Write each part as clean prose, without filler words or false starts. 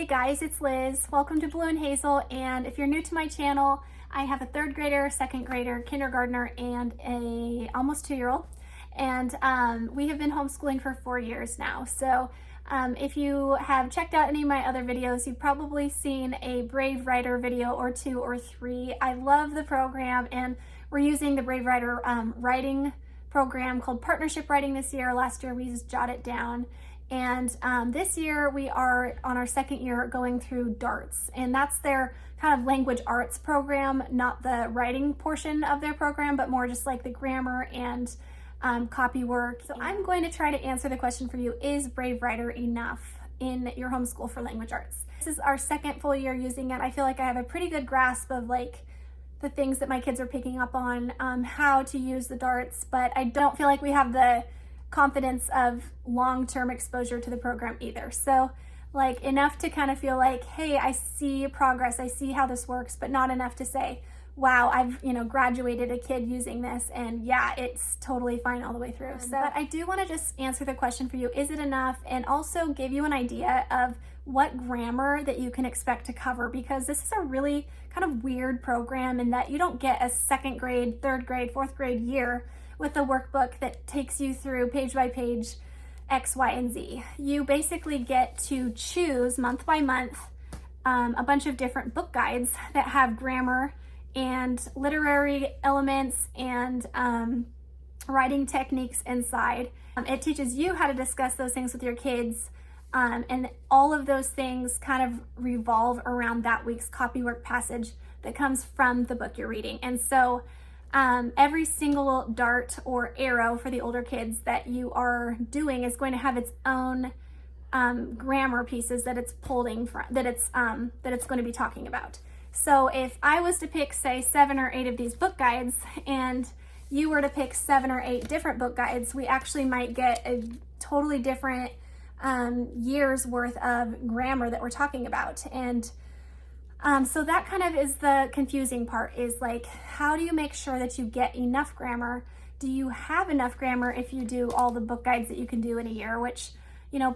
Hey guys, it's Liz. Welcome to Blue and Hazel, and if you're new to my channel, I have a third grader, second grader, kindergartner, and a almost 2-year-old. And we have been homeschooling for 4 years now. So if you have checked out any of my other videos, you've probably seen a Brave Writer video or 2 or 3. I love the program, and we're using the Brave Writer writing program called Partnership Writing this year. Last year we just jot it down. And this year we are on our second year going through DARTS, and that's their kind of language arts program, not the writing portion of their program, but more just like the grammar and copy work. So I'm going to try to answer the question for you: is Brave Writer enough in your homeschool for language arts? This is our second full year using it. I feel like I have a pretty good grasp of like the things that my kids are picking up on, how to use the DARTS, but I don't feel like we have the confidence of long-term exposure to the program either. So like enough to kind of feel like, hey, I see progress, I see how this works, but not enough to say, wow, I've graduated a kid using this, and yeah, it's totally fine all the way through. So but I do want to just answer the question for you: is it enough? And also give you an idea of what grammar that you can expect to cover, because this is a really kind of weird program in that you don't get a second grade, third grade, fourth grade year with a workbook that takes you through page by page X, Y, and Z. You basically get to choose month by month a bunch of different book guides that have grammar and literary elements and writing techniques inside. It teaches you how to discuss those things with your kids, and all of those things kind of revolve around that week's copywork passage that comes from the book you're reading. And so every single dart or arrow for the older kids that you are doing is going to have its own grammar pieces that it's pulling from, that it's going to be talking about. So if I was to pick, say, 7 or 8 of these book guides, and you were to pick 7 or 8 different book guides, we actually might get a totally different year's worth of grammar that we're talking about. And so that kind of is the confusing part, is like, how do you make sure that you get enough grammar? Do you have enough grammar if you do all the book guides that you can do in a year, which,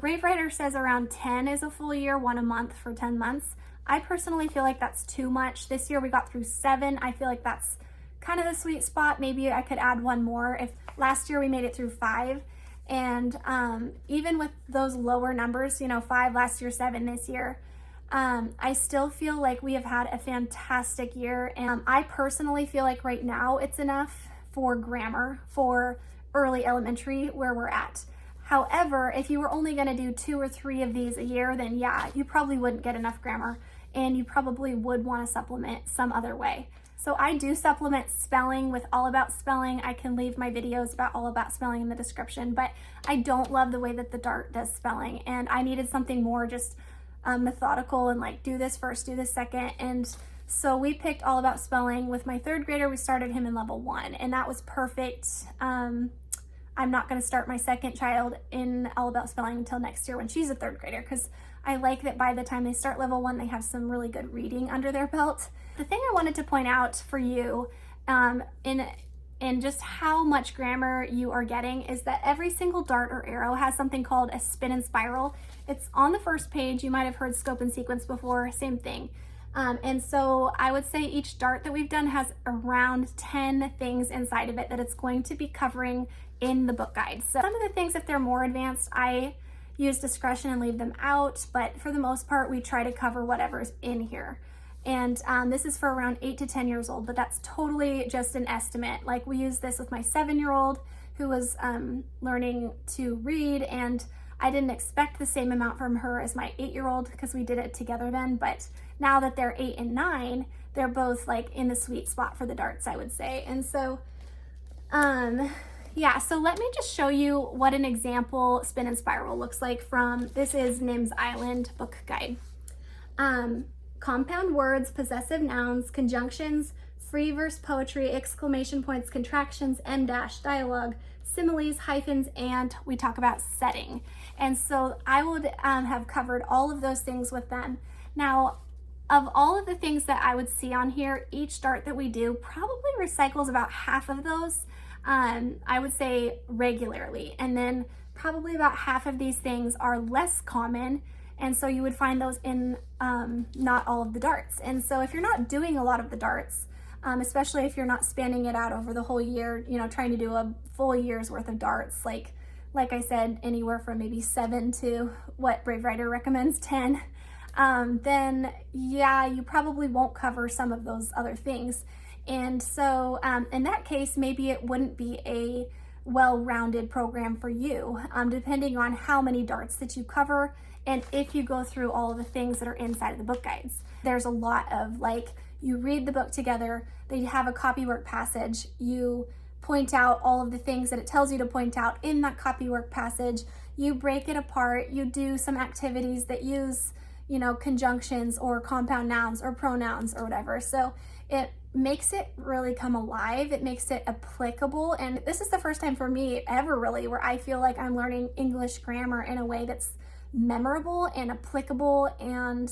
Brave Writer says around 10 is a full year, 1 a month for 10 months. I personally feel like that's too much. This year we got through 7. I feel like that's kind of the sweet spot. Maybe I could add 1 more. If last year we made it through 5, and even with those lower numbers, 5 last year, 7 this year, I still feel like we have had a fantastic year. And I personally feel like right now it's enough for grammar for early elementary where we're at. However, if you were only going to do 2 or 3 of these a year, then yeah, you probably wouldn't get enough grammar, and you probably would want to supplement some other way. So I do supplement spelling with All About Spelling. I can leave my videos about All About Spelling in the description, but I don't love the way that the DART does spelling, and I needed something more just methodical and like do this first, do this second. And so we picked All About Spelling. With my third grader, we started him in level 1, and that was perfect. I'm not going to start my second child in All About Spelling until next year when she's a third grader, because I like that by the time they start level 1, they have some really good reading under their belt. The thing I wanted to point out for you in just how much grammar you are getting is that every single dart or arrow has something called a spin and spiral. It's on the first page. You might have heard scope and sequence before, same thing. And so I would say each dart that we've done has around 10 things inside of it that it's going to be covering in the book guide. So some of the things, if they're more advanced, I use discretion and leave them out, but for the most part, we try to cover whatever's in here. And this is for around 8 to 10 years old, but that's totally just an estimate. Like, we use this with my 7-year-old who was learning to read, and I didn't expect the same amount from her as my 8-year-old because we did it together then, but now that they're 8 and 9, they're both like in the sweet spot for the darts, I would say. And so, yeah, so let me just show you what an example spin and spiral looks like from, this is Nim's Island book guide. Compound words, possessive nouns, conjunctions, free verse poetry, exclamation points, contractions, em dash, dialogue, similes, hyphens, and we talk about setting. And so I would have covered all of those things with them. Now, of all of the things that I would see on here, each dart that we do probably recycles about half of those, I would say regularly. And then probably about half of these things are less common, And so you would find those in not all of the darts. And so if you're not doing a lot of the darts, especially if you're not spanning it out over the whole year, you know, trying to do a full year's worth of darts, like I said, anywhere from maybe 7 to what Brave Writer recommends, 10, then yeah, you probably won't cover some of those other things. And so in that case, maybe it wouldn't be a well-rounded program for you, depending on how many darts that you cover and if you go through all of the things that are inside of the book guides. There's a lot of, like, you read the book together, they have a copywork passage, you point out all of the things that it tells you to point out in that copywork passage, you break it apart, you do some activities that use, you know, conjunctions or compound nouns or pronouns or whatever. So it makes it really come alive, it makes it applicable. And this is the first time for me ever really where I feel like I'm learning English grammar in a way that's memorable and applicable, and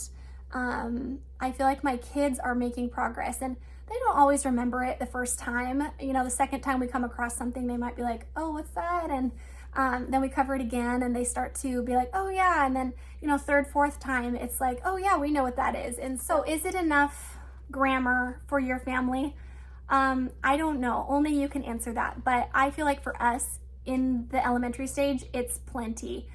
I feel like my kids are making progress, and they don't always remember it the first time. You know, the second time we come across something, they might be like, oh, what's that? And then we cover it again and they start to be like, oh yeah. And then, you know, third, fourth time, it's like, oh yeah, we know what that is. And so is it enough grammar for your family? I don't know, only you can answer that. But I feel like for us in the elementary stage, it's plenty.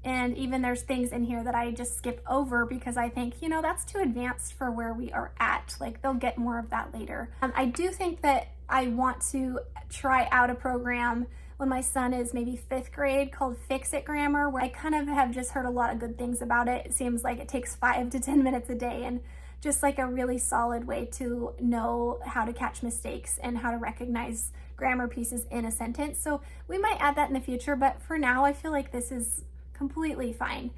And even there's things in here that I just skip over because I think, you know, that's too advanced for where we are at. Like, they'll get more of that later. I do think that I want to try out a program when my son is maybe 5th grade called Fix It Grammar, where I kind of have just heard a lot of good things about it. It seems like it takes 5 to 10 minutes a day, and just like a really solid way to know how to catch mistakes and how to recognize grammar pieces in a sentence. So we might add that in the future, but for now I feel like this is completely fine.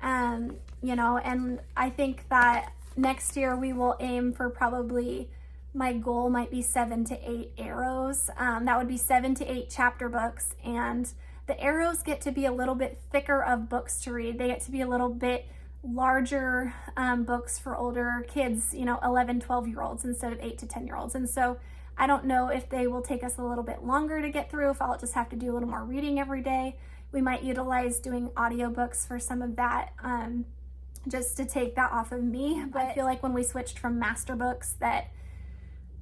You know, and I think that next year we will aim for, probably my goal might be 7 to 8 arrows. That would be 7 to 8 chapter books, and the arrows get to be a little bit thicker of books to read. They get to be a little bit larger books for older kids, you know, 11, 12-year-olds instead of 8 to 10-year-olds. And so I don't know if they will take us a little bit longer to get through, if I'll just have to do a little more reading every day. We might utilize doing audiobooks for some of that, just to take that off of me. But I feel like when we switched from Masterbooks, that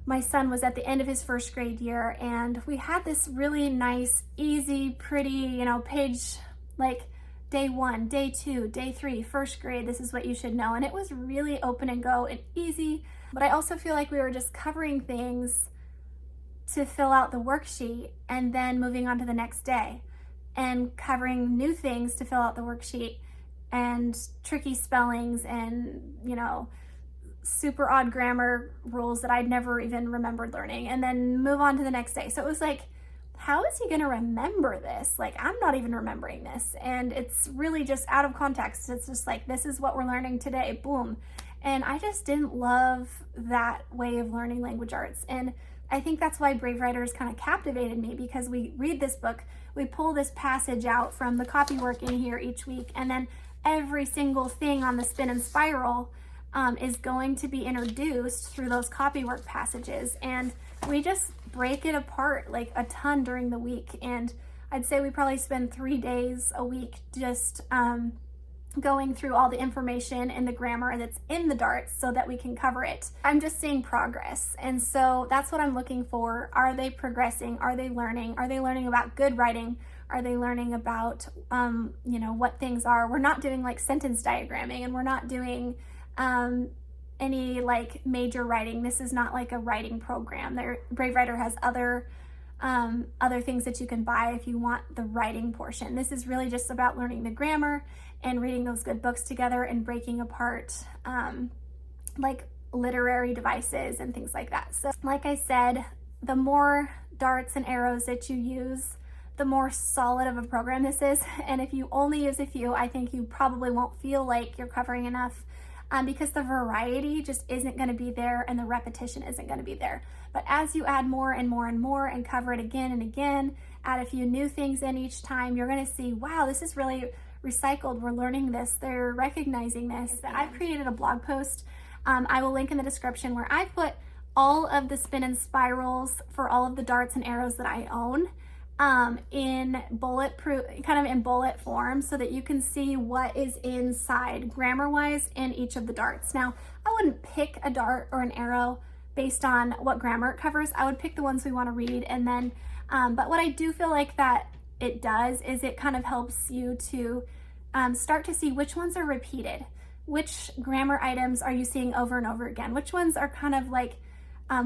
my son was at the end of his 1st grade year, and we had this really nice, easy, pretty, you know, page, like day 1, day 2, day 3, 1st grade, this is what you should know. And it was really open and go and easy. But I also feel like we were just covering things to fill out the worksheet and then moving on to the next day, and covering new things to fill out the worksheet, and tricky spellings and, you know, super odd grammar rules that I'd never even remembered learning, and then move on to the next day. So it was like, how is he gonna remember this? Like, I'm not even remembering this. And it's really just out of context. It's just like, this is what we're learning today, boom. And I just didn't love that way of learning language arts. And I think that's why Brave Writers kind of captivated me, because we read this book, we pull this passage out from the copywork in here each week, and then every single thing on the spin and spiral is going to be introduced through those copywork passages. And we just break it apart like a ton during the week. And I'd say we probably spend 3 days a week just going through all the information and the grammar that's in the darts so that we can cover it. I'm just seeing progress. And so that's what I'm looking for. Are they progressing? Are they learning? Are they learning about good writing? Are they learning about, you know, what things are? We're not doing like sentence diagramming, and we're not doing any like major writing. This is not like a writing program. Brave Writer has other things that you can buy if you want the writing portion. This is really just about learning the grammar and reading those good books together and breaking apart like literary devices and things like that. So like I said, the more darts and arrows that you use, the more solid of a program this is. And if you only use a few, I think you probably won't feel like you're covering enough, because the variety just isn't going to be there and the repetition isn't going to be there. But as you add more and more and more and cover it again and again, add a few new things in each time, you're going to see, wow, this is really recycled. We're learning this. They're recognizing this. I've created a blog post. I will link in the description, where I put all of the spin and spirals for all of the darts and arrows that I own. in bulletproof, kind of in bullet form, so that you can see what is inside grammar-wise in each of the darts. Now, I wouldn't pick a dart or an arrow based on what grammar it covers. I would pick the ones we want to read, and then, but what I do feel like that it does is it kind of helps you to start to see which ones are repeated, which grammar items are you seeing over and over again, which ones are kind of like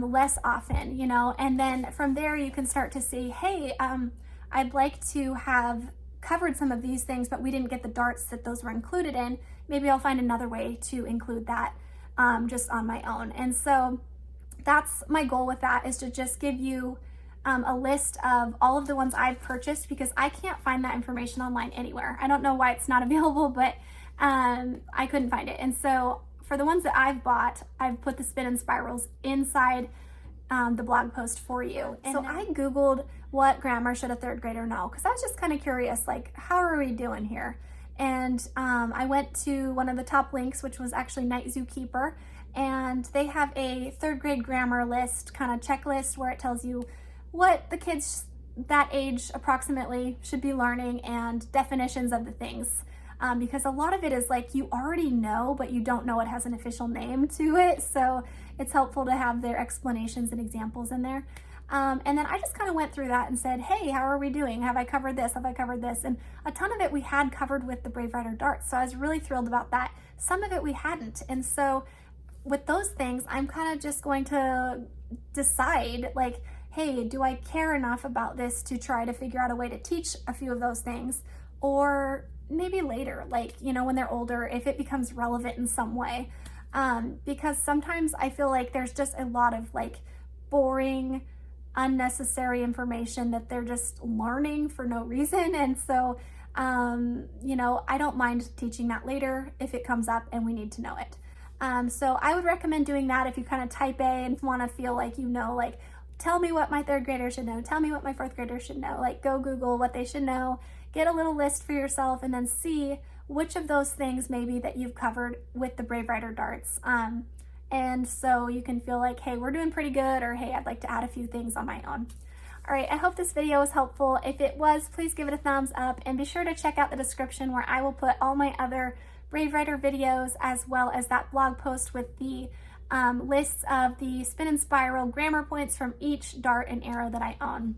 less often, you know, and then from there you can start to see, hey, I'd like to have covered some of these things, but we didn't get the darts that those were included in. Maybe I'll find another way to include that just on my own. And so that's my goal with that, is to just give you a list of all of the ones I've purchased, because I can't find that information online anywhere. I don't know why it's not available, but I couldn't find it. And so for the ones that I've bought, I've put the spin and spirals inside the blog post for you. And so I Googled what grammar should a third grader know, because I was just kind of curious, like, how are we doing here? And I went to one of the top links, which was actually Night Zookeeper, and they have a third grade grammar list, kind of checklist, where it tells you what the kids that age approximately should be learning and definitions of the things. Because a lot of it is like you already know, but you don't know it has an official name to it. So it's helpful to have their explanations and examples in there. And then I just kind of went through that and said, hey, how are we doing? Have I covered this? Have I covered this? And a ton of it we had covered with the Brave Writer darts. So I was really thrilled about that. Some of it we hadn't. And so with those things, I'm kind of just going to decide, like, hey, do I care enough about this to try to figure out a way to teach a few of those things? Or maybe later, like, you know, when they're older, if it becomes relevant in some way. Because sometimes I feel like there's just a lot of like boring, unnecessary information that they're just learning for no reason. And so, you know, I don't mind teaching that later if it comes up and we need to know it. So I would recommend doing that if you kind of type A and want to feel like, you know, like, tell me what my third grader should know, tell me what my fourth grader should know, like go Google what they should know, get a little list for yourself, and then see which of those things maybe that you've covered with the Brave Writer darts. And so you can feel like, hey, we're doing pretty good, or hey, I'd like to add a few things on my own. All right, I hope this video was helpful. If it was, please give it a thumbs up, and be sure to check out the description where I will put all my other Brave Writer videos, as well as that blog post with the lists of the spin and spiral grammar points from each dart and arrow that I own.